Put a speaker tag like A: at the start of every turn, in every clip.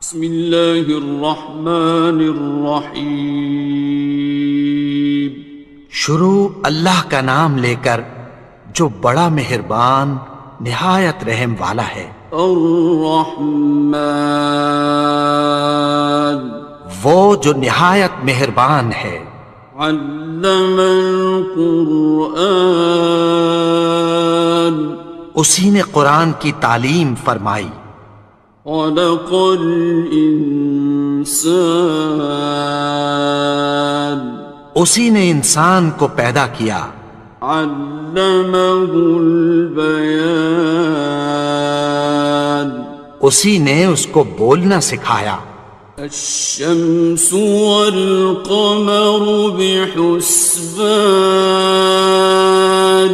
A: بسم اللہ الرحمن الرحیم۔
B: شروع اللہ کا نام لے کر جو بڑا مہربان نہایت رحم والا ہے۔
A: الرحمن،
B: وہ جو نہایت مہربان ہے۔
A: علم القرآن،
B: اسی نے قرآن کی تعلیم فرمائی۔
A: خلق الانسان،
B: اسی نے انسان کو پیدا کیا۔
A: علمہ البیان،
B: اسی نے اس کو بولنا سکھایا۔
A: الشمس والقمر بحسبان،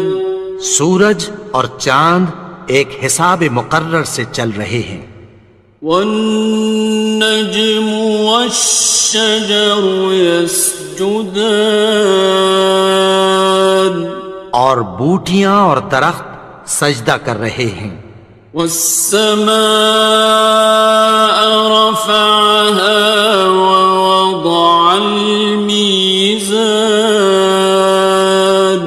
B: سورج اور چاند ایک حساب مقرر سے چل رہے ہیں۔
A: والنجم والشجر يسجدان،
B: اور بوٹیاں اور درخت سجدہ کر رہے ہیں۔
A: والسماء رفعها ووضع الميزان،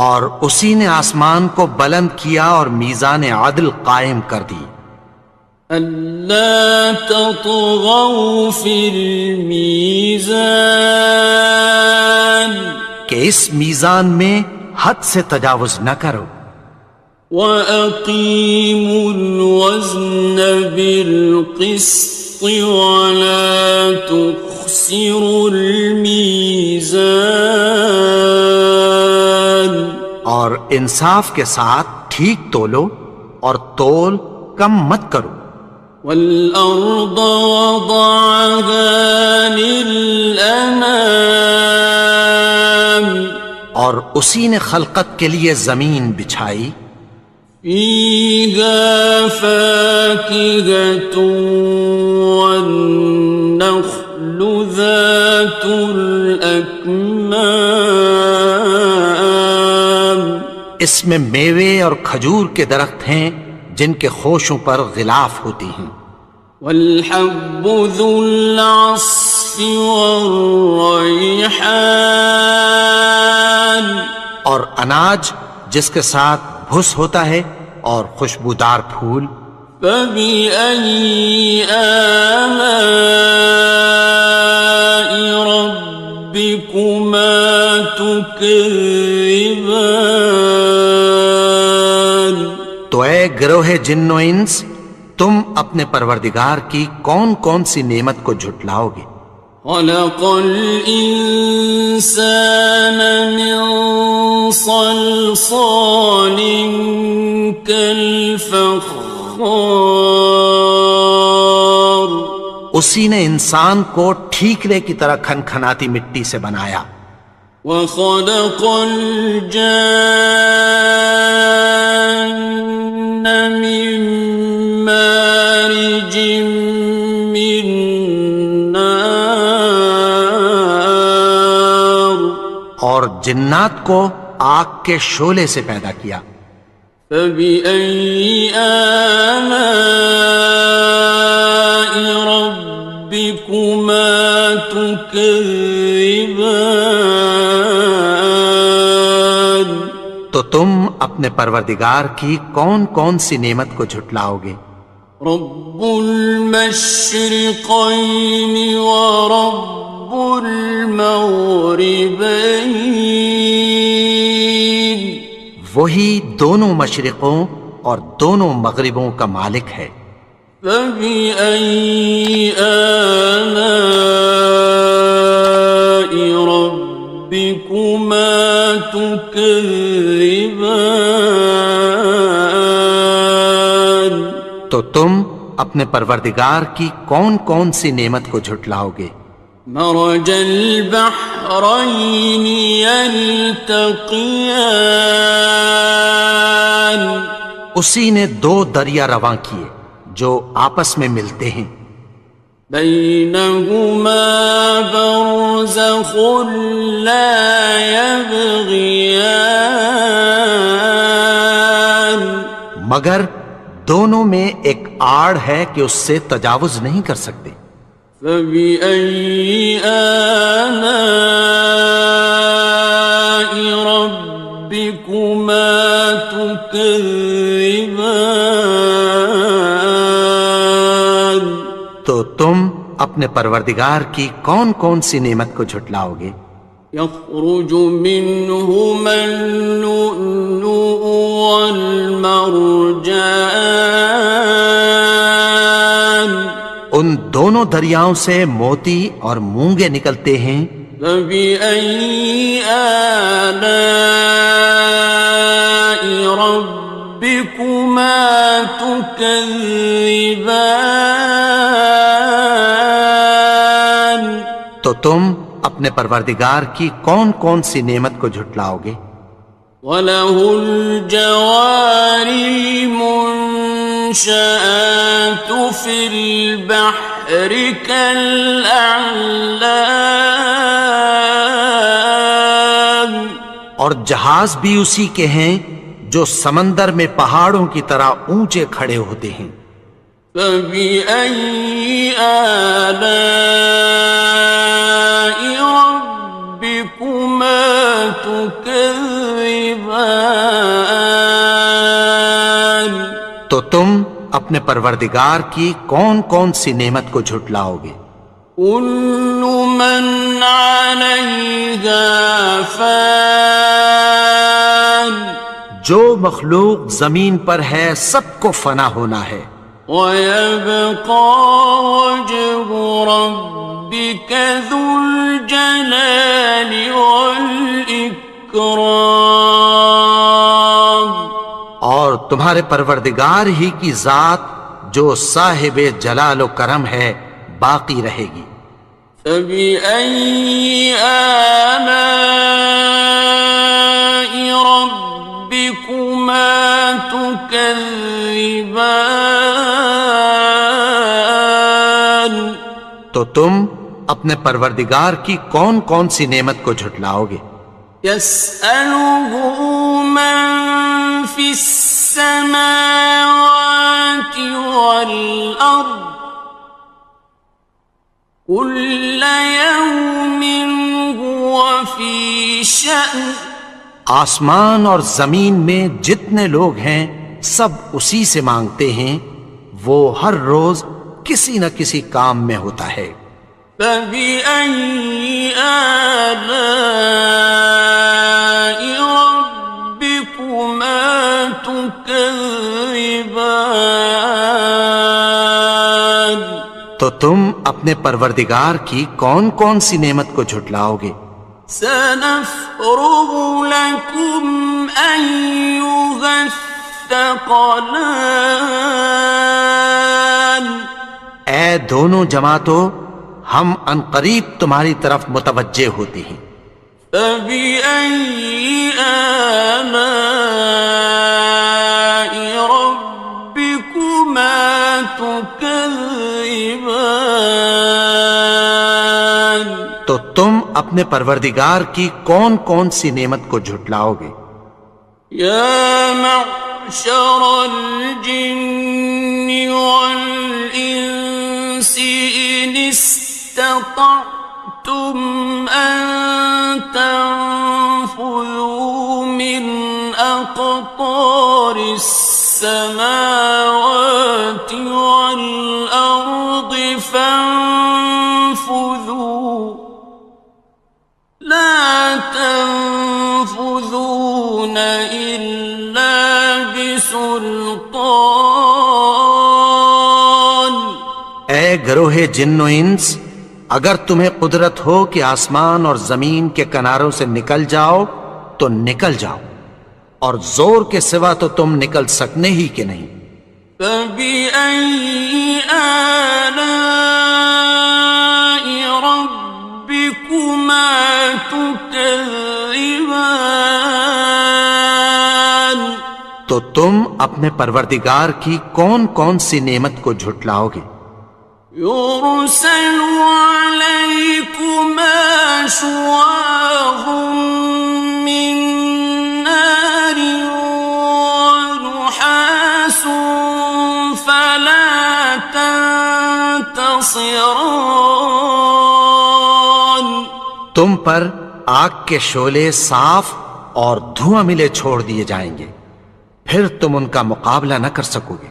B: اور اسی نے آسمان کو بلند کیا اور میزان عدل قائم کر دی۔
A: ألا تطغوا في الميزان،
B: کہ اس میزان میں حد سے تجاوز نہ کرو۔
A: وَأَقِيمُوا الْوَزْنَ بِالْقِسْطِ وَلَا تُخْسِرُوا الْمِيزَانَ،
B: اور انصاف کے ساتھ ٹھیک تولو اور تول کم مت کرو۔
A: وَالْأَرْضَ وَضَعَهَا لِلْأَنَامِ،
B: اور اسی نے خلقت کے لیے زمین بچھائی۔
A: فِيهَا فَاكِهَةٌ وَالنَّخْلُ ذَاتُ الْأَكْمَامِ،
B: اس میں میوے اور کھجور کے درخت ہیں جن کے خوشوں پر غلاف ہوتی ہیں۔
A: وَالْحَبُّ ذُو الْعَصْفِ وَالرَّيْحَانِ،
B: اور اناج جس کے ساتھ بھس ہوتا ہے اور خوشبودار پھول۔
A: فَبِأَيِّ آلَاءِ رَبِّكُمَا تُكَذِّبَانِ،
B: تو اے گروہ جن و انس، تم اپنے پروردگار کی کون کون سی نعمت کو جھٹلاؤ گے؟
A: خَلَقَ الْإِنسَانَ مِنْ صَلْصَالٍ كَالْفَخَّارِ،
B: اسی نے انسان کو ٹھیکرے کی طرح کھنکھناتی مٹی سے بنایا۔
A: وَخَلَقَ الْجَانَّ مِن مَّارِجٍ مِّن نَّارٍ،
B: اور جنات کو آگ کے شعلے سے پیدا کیا۔
A: فَبِأَيِّ آلَاءِ رَبِّكُمَا تُكَذِّبَانِ،
B: تو تم اپنے پروردگار کی کون کون سی نعمت کو جھٹلاؤ گے؟
A: رب المشرقین ورب المغربین،
B: وہی دونوں مشرقوں اور دونوں مغربوں کا مالک ہے۔
A: فَبِأَيِّ آلَاءِ رَبِّكُمَا تُكَذِّبَانِ،
B: تو تم اپنے پروردگار کی کون کون سی نعمت کو جھٹلاؤ گے؟
A: مرج البحرین یلتقیان،
B: اسی نے دو دریا رواں کیے جو آپس میں ملتے ہیں۔
A: بینہما برزخ لا یبغیان،
B: مگر دونوں میں ایک آڑ ہے کہ اس سے تجاوز نہیں کر سکتے۔
A: فبأي آلاء ربكما تكذبان؟
B: تو تم اپنے پروردگار کی کون کون سی نعمت کو جھٹلاؤ گے؟
A: يخرج منهما اللؤلؤ والمرجان،
B: ان دونوں دریاؤں سے موتی اور مونگے نکلتے ہیں۔
A: فبأي آلاء ربكما تكذبان؟
B: تو تم اپنے پروردگار کی کون کون سی نعمت کو جھٹلاؤ گے؟
A: وَلَهُ الْجَوَارِ الْمُنشَآتُ فِي الْبَحْرِ كَالْأَعْلَامِ،
B: اور جہاز بھی اسی کے ہیں جو سمندر میں پہاڑوں کی طرح اونچے کھڑے ہوتے ہیں۔
A: فَبِأَيِّ آلَاءِ رَبِّكُمَا تُكَذِّبَانِ؟
B: تو تم اپنے پروردگار کی کون کون سی نعمت کو جھٹلاؤ گے؟
A: كُلُّ مَنْ عَلَيْهَا فَانٍ،
B: جو مخلوق زمین پر ہے سب کو فنا ہونا ہے۔
A: وَيَبْقَى وَجْهُ رَبِّكَ ذُو الْجَلَالِ وَالْإِكْرَامِ،
B: اور تمہارے پروردگار ہی کی ذات جو صاحب جلال و کرم ہے باقی رہے گی۔
A: فَبِأَيِّ آلَاءِ رَبِّكُمَا تُكَذِّبَانِ؟
B: تو تم اپنے پروردگار کی کون کون سی نعمت کو جھٹلاؤ گے؟
A: يَسْأَلُهُ مَن فِي السَّمَاوَاتِ وَالْأَرْضِ كُلَّ يَوْمٍ هُوَ فِي شَأْنٍ،
B: آسمان اور زمین میں جتنے لوگ ہیں سب اسی سے مانگتے ہیں، وہ ہر روز کسی نہ کسی کام میں ہوتا ہے۔
A: فَبِأَيِّ آلَاءِ رَبِّكُمَا تُكَذِّبَانِ؟
B: تو تم اپنے پروردگار کی کون کون سی نعمت کو جھٹلاؤ گے؟
A: سَنَفْرُغُ لَكُمْ أَيُّهَ الثَّقَلَانِ،
B: اے دونوں جماعتوں، ہم عنقریب تمہاری طرف متوجہ ہوتے ہیں۔
A: فَبِأَيِّ آلَاءِ رَبِّكُمَا تُكَذِّبَانِ؟
B: تو تم اپنے پروردگار کی کون کون سی نعمت کو جھٹلاؤ گے؟
A: يَا مَعْشَرَ الْجِنِّ وَالْإِنسِ إِنِ اسْتَطَعْتُمْ أَن تَنفُذُوا مِنْ أَقْطَارِ السَّمَاوَاتِ وَالْأَرْضِ فَانفُذُوا لَا تَنفُذُونَ إِلَّا بِسُلْطَانٍ۔
B: اے گروہ جن و انس، اگر تمہیں قدرت ہو کہ آسمان اور زمین کے کناروں سے نکل جاؤ تو نکل جاؤ، اور زور کے سوا تو تم نکل سکنے ہی کہ نہیں۔
A: فَبِأَيِّ آلَاءِ رَبِّكُمَا تُكَذِّبَانِ؟
B: تو تم اپنے پروردگار کی کون کون سی نعمت کو جھٹلاؤ گے؟
A: يُرْسَلُ عَلَيْكُمَا شُوَاظٌ مِّن نَّارٍ وَنُحَاسٌ خاصران.
B: تم پر آگ کے شعلے صاف اور دھواں ملے چھوڑ دیے جائیں گے، پھر تم ان کا مقابلہ نہ کر سکو گے۔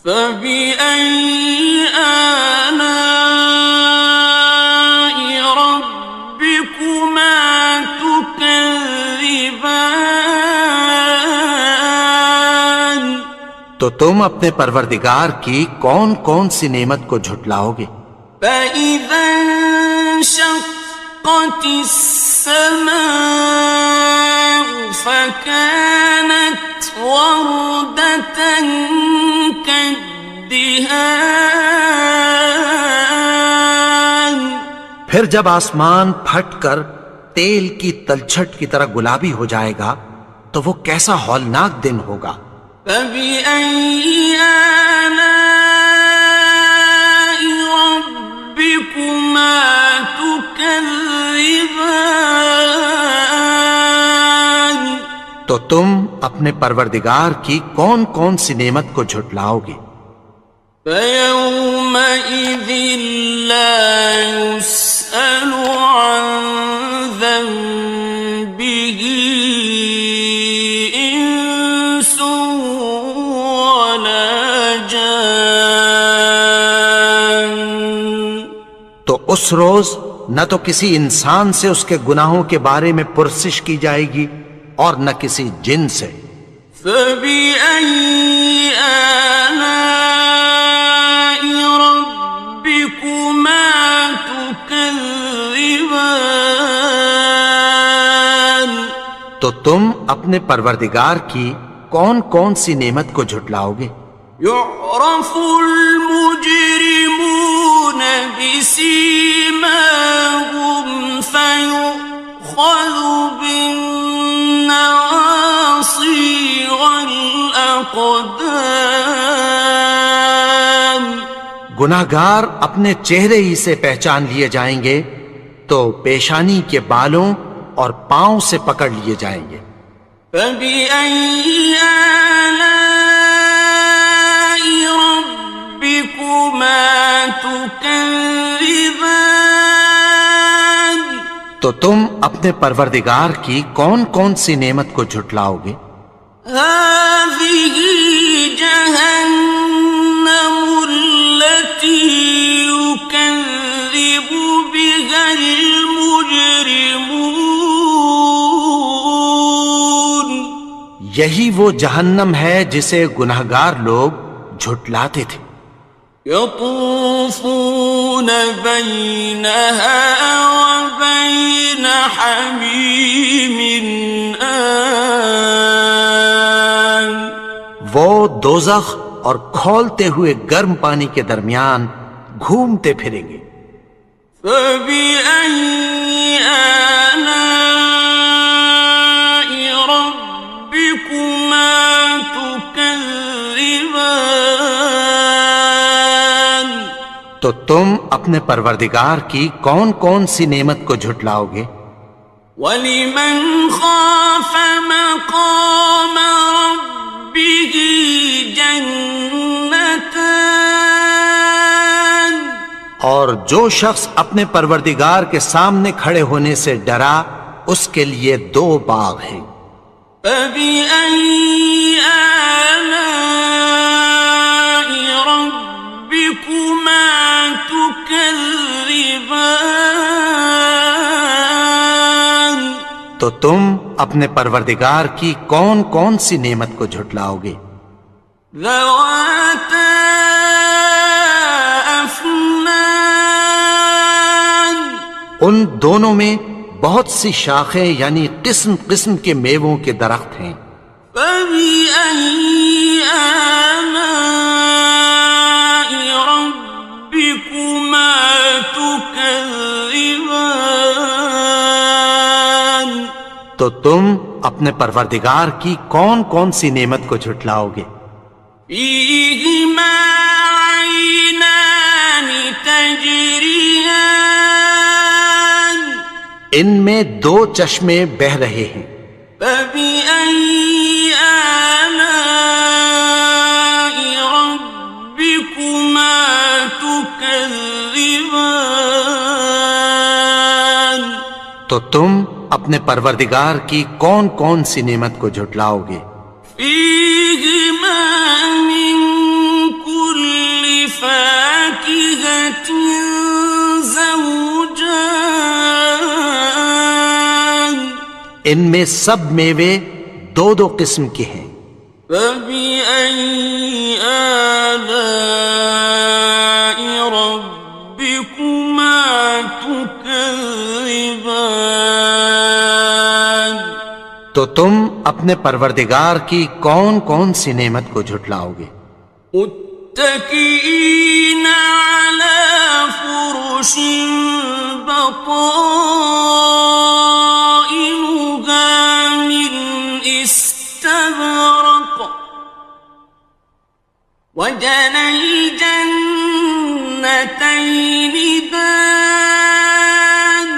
A: فبأي آلاء ربكما تكذبان.
B: تو تم اپنے پروردگار کی کون کون سی نعمت کو جھٹلاؤ گے؟
A: فإذا انشقت السماء فكانت وردة كالدهان.
B: پھر جب آسمان پھٹ کر تیل کی تلچھٹ کی طرح گلابی ہو جائے گا تو وہ کیسا ہولناک دن ہوگا۔
A: فبأي آلاء ربكما تكذبان.
B: تو تم اپنے پروردگار کی کون کون سی نعمت کو جھٹلاؤ گے؟
A: فيومئذ لا يسأل عن ذنبه إنس ولا جان.
B: تو اس روز نہ تو کسی انسان سے اس کے گناہوں کے بارے میں پرسش کی جائے گی اور نہ کسی جن سے۔
A: فبأي آلاء ربكما تكذبان.
B: تو تم اپنے پروردگار کی کون کون سی نعمت کو جھٹلاؤ گے؟
A: يعرف المجرمون بسيماهم فيؤخذ بالنواصي والأقدام.
B: گناہگار اپنے چہرے ہی سے پہچان لیے جائیں گے تو پیشانی کے بالوں اور پاؤں سے پکڑ لیے جائیں گے۔
A: فبأي آلاء ربكما تكذبان.
B: تو تم اپنے پروردگار کی کون کون سی نعمت کو جھٹلاؤ گے؟
A: هذه جهنم التي يكذب بها المجرمون.
B: یہی وہ جہنم ہے جسے گناہگار لوگ جھٹلاتے تھے۔
A: يطوفون بينها وبين حميم آن.
B: وہ دوزخ اور کھولتے ہوئے گرم پانی کے درمیان گھومتے پھریں گے۔
A: فبأي آلاء ربكما تكذبان.
B: تو تم اپنے پروردگار کی کون کون سی نعمت کو جھٹلاؤ گے؟
A: وَلِمَنْ خَافَ مَقَامَ رَبِّهِ جَنَّتَانِ.
B: اور جو شخص اپنے پروردگار کے سامنے کھڑے ہونے سے ڈرا اس کے لیے 2 باغ ہیں۔
A: فَبِأَيِّ آلَاءِ رَبِّكُمَا تُكَذِّبَانِ.
B: تو تم اپنے پروردگار کی کون کون سی نعمت کو جھٹلاؤ گے؟
A: ذَوَاتَا أَفْنَانٍ.
B: ان دونوں میں بہت سی شاخیں یعنی قسم قسم کے میووں کے درخت ہیں۔
A: فَبِأَيِّ آلَاءِ رَبِّكُمَا تُكَذِّبَانِ.
B: تو تم اپنے پروردگار کی کون کون سی نعمت کو جھٹلاؤ گے؟
A: فِيهِمَا عَيْنَانِ تَجْرِيَانِ.
B: ان میں 2 چشمے بہہ رہے ہیں۔
A: فَبِأَيِّ آلَاءِ رَبِّكُمَا تُكَذِّبَانِ. تكذبان
B: تو تم اپنے پروردگار کی کون کون سی نعمت کو جھٹلاؤ گے؟
A: فيهما من كل فاكهة زوجان
B: ان میں سب میوے دو دو قسم کے ہیں۔
A: فبأي آلاء ربكما تكذبان
B: تو تم اپنے پروردگار کی کون کون سی نعمت کو جھٹلاؤ گے؟
A: متكئين على فرش بطائنها من استبرق وجنى الجنتين دان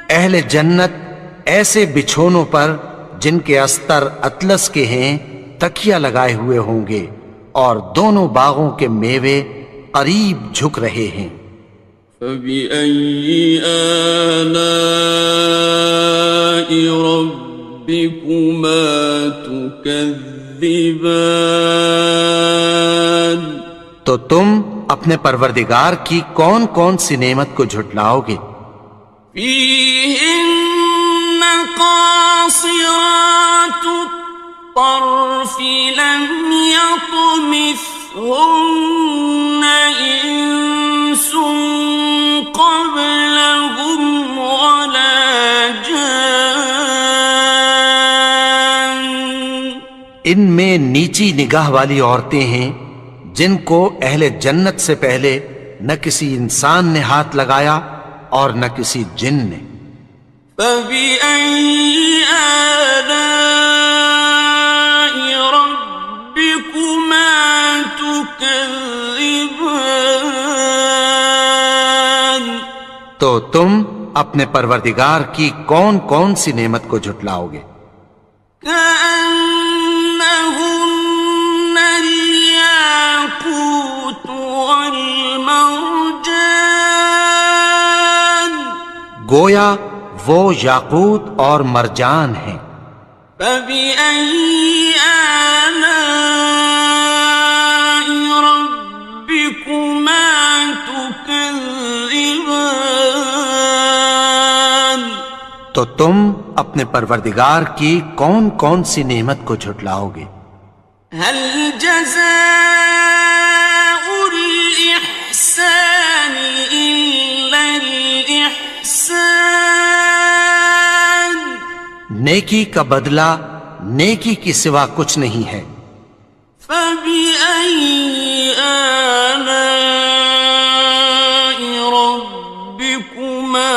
B: اہل جنت ایسے بچھونوں پر جن کے استر اطلس کے ہیں تکیہ لگائے ہوئے ہوں گے، اور دونوں باغوں کے میوے قریب جھک رہے ہیں۔
A: فبأي آلاء ربكما تكذبان
B: تو تم اپنے پروردگار کی کون کون سی نعمت کو جھٹلاؤ گے؟
A: فيهن قاصرات الطرف لم يطمثهن إنس قبلهم ولا جان
B: ان میں نیچی نگاہ والی عورتیں ہیں جن کو اہل جنت سے پہلے نہ کسی انسان نے ہاتھ لگایا اور نہ کسی جن نے۔
A: فبأي آلاء ربكما تكذبان
B: تو تم اپنے پروردگار کی کون کون سی نعمت کو جھٹلاؤ گے؟
A: كأنهن الياقوت والمرجان
B: گویا وہ یاقوت اور مرجان ہیں۔
A: فبأي آلاء ربكما تكذبان
B: تو تم اپنے پروردگار کی کون کون سی نعمت کو جھٹلاؤ گے؟
A: هل جزاء الإحسان إلا الإحسان
B: نیکی کا بدلہ نیکی کی سوا کچھ نہیں ہے۔
A: فبأي آلاء ربكما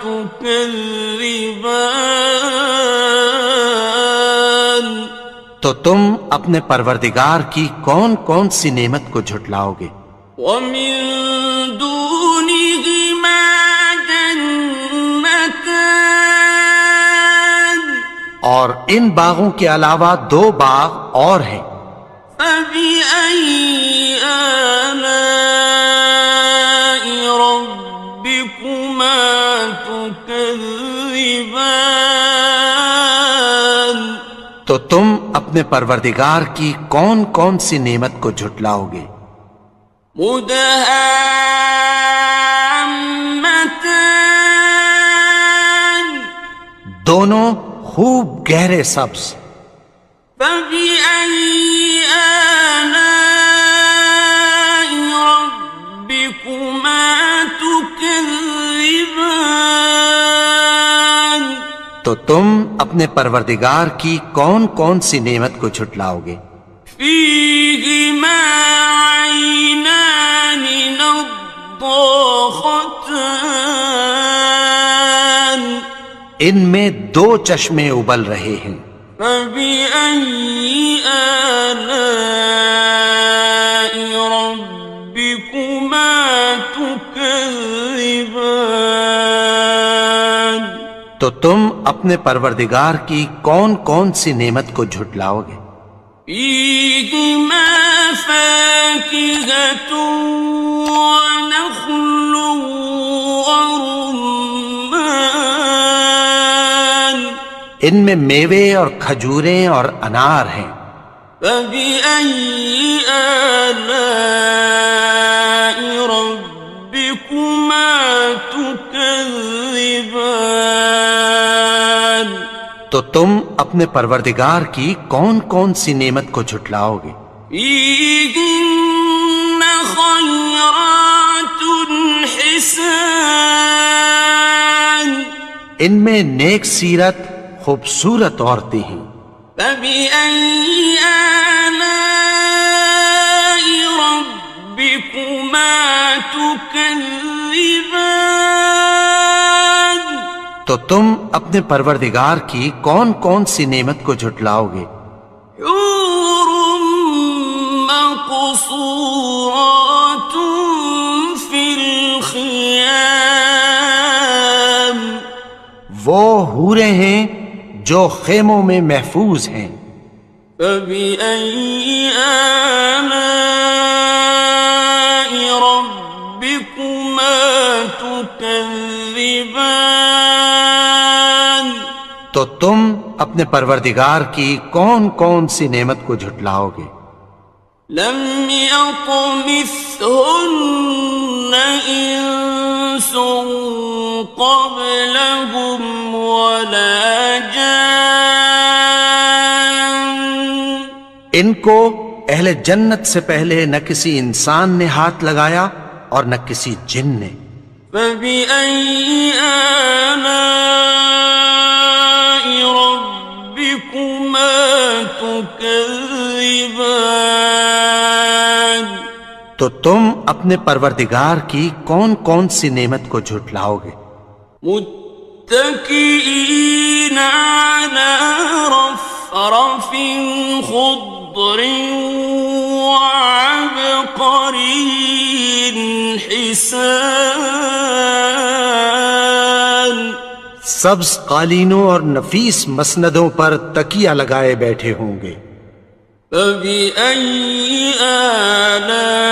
A: تكذبان
B: تو تم اپنے پروردگار کی کون کون سی نعمت کو جھٹلاؤ گے؟
A: ومن دونهما جنتان
B: اور ان باغوں کے علاوہ دو باغ اور ہیں۔
A: فبأي آلاء ربكما تكذبان
B: تو تم اپنے پروردگار کی کون کون سی نعمت کو جھٹلاؤ گے؟
A: مدهامتان
B: دونوں خوب گہرے سبز۔
A: فبأي آلاء ربكما تكذبان
B: تو تم اپنے پروردگار کی کون کون سی نعمت کو جھٹلاؤ گے؟
A: فيهما عينان نضاختان
B: ان میں دو چشمے ابل رہے ہیں۔
A: فبأي آلاء ربكما تكذبان
B: تو تم اپنے پروردگار کی کون کون سی نعمت کو جھٹلاؤ گے؟
A: فيهما فاكهة ونخل ورمان
B: ان میں میوے اور کھجوریں اور انار ہیں.
A: فبأي آلاء ربكما تكذبان
B: تو تم اپنے پروردگار کی کون کون سی نعمت کو جھٹلاؤ گے؟
A: فيهن خيرات حسان
B: ان میں نیک سیرت خوبصورت عورتیں ہیں.
A: فبأي آلاء ربكما تكذبان
B: تو تم اپنے پروردگار کی کون کون سی نعمت کو جھٹلاؤ گے؟
A: حور مقصورات في الخيام
B: وہ حوریں ہیں جو خیموں میں محفوظ ہیں.
A: فبأي آلاء ربكما تكذبان
B: تو تم اپنے پروردگار کی کون کون سی نعمت کو جھٹلاؤ گے؟
A: لم يطمثهن إنس قبلهم ولا جان
B: ان کو اہل جنت سے پہلے نہ کسی انسان نے ہاتھ لگایا اور نہ کسی جن نے.
A: فبأي آلاء ربكما تكذبان
B: تو تم اپنے پروردگار کی کون کون سی نعمت کو جھٹلاؤ گے؟
A: متكئين على رفرف خضر وعبقري حسان
B: سبز قالینوں اور نفیس مسندوں پر تکیہ لگائے بیٹھے ہوں گے.
A: فبأي آلاء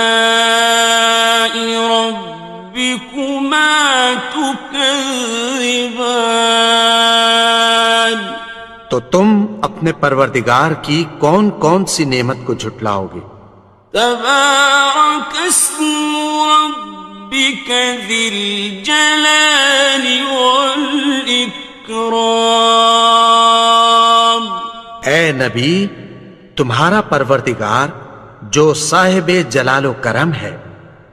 A: ربكما تكذبان
B: تو تم اپنے پروردگار کی کون کون سی نعمت کو جھٹلاؤ گے؟
A: تبارك اسم ربك ذي الجلال والإكرام
B: اے نبی، تمہارا پروردگار جو صاحب جلال و کرم ہے،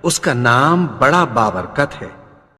B: اس کا نام بڑا بابرکت ہے.